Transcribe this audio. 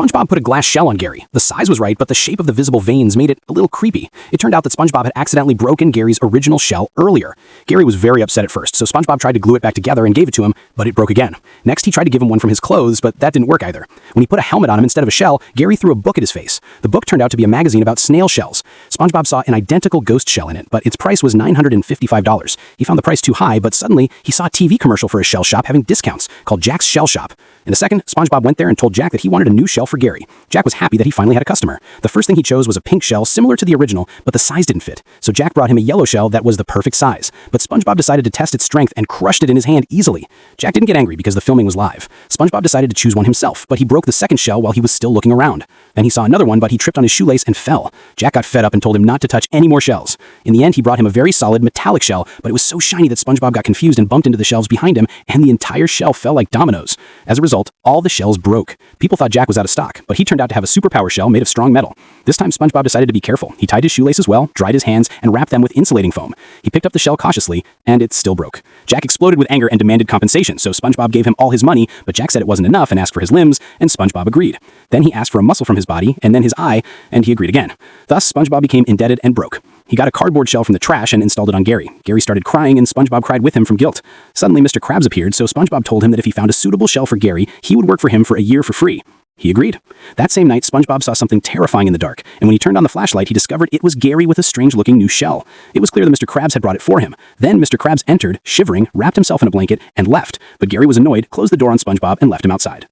SpongeBob put a glass shell on Gary. The size was right, but the shape of the visible veins made it a little creepy. It turned out that SpongeBob had accidentally broken Gary's original shell earlier. Gary was very upset at first, so SpongeBob tried to glue it back together and gave it to him, but it broke again. Next, he tried to give him one from his clothes, but that didn't work either. When he put a helmet on him instead of a shell, Gary threw a book at his face. The book turned out to be a magazine about snail shells. SpongeBob saw an identical ghost shell in it, but its price was $955. He found the price too high, but suddenly he saw a TV commercial for a shell shop having discounts called Jack's Shell Shop. In a second, SpongeBob went there and told Jack that he wanted a new shell for Gary. Jack was happy that he finally had a customer. The first thing he chose was a pink shell similar to the original, but the size didn't fit. So Jack brought him a yellow shell that was the perfect size. But SpongeBob decided to test its strength and crushed it in his hand easily. Jack didn't get angry because the filming was live. SpongeBob decided to choose one himself, but he broke the second shell while he was still looking around. Then he saw another one, but he tripped on his shoelace and fell. Jack got fed up and told him not to touch any more shells. In the end, he brought him a very solid metallic shell, but it was so shiny that SpongeBob got confused and bumped into the shelves behind him, and the entire shell fell like dominoes. As a result, all the shells broke. People thought Jack was out of stock, but he turned out to have a superpower shell made of strong metal. This time, SpongeBob decided to be careful. He tied his shoelace as well, dried his hands, and wrapped them with insulating foam. He picked up the shell cautiously, and it still broke. Jack exploded with anger and demanded compensation, so SpongeBob gave him all his money, but Jack said it wasn't enough and asked for his limbs, and SpongeBob agreed. Then he asked for a muscle from his body, and then his eye, and he agreed again. Thus, SpongeBob became indebted and broke. He got a cardboard shell from the trash and installed it on Gary. Gary started crying, and SpongeBob cried with him from guilt. Suddenly, Mr. Krabs appeared, so SpongeBob told him that if he found a suitable shell for Gary, he would work for him for a year for free. He agreed. That same night, SpongeBob saw something terrifying in the dark, and when he turned on the flashlight, he discovered it was Gary with a strange-looking new shell. It was clear that Mr. Krabs had brought it for him. Then Mr. Krabs entered, shivering, wrapped himself in a blanket, and left. But Gary was annoyed, closed the door on SpongeBob, and left him outside.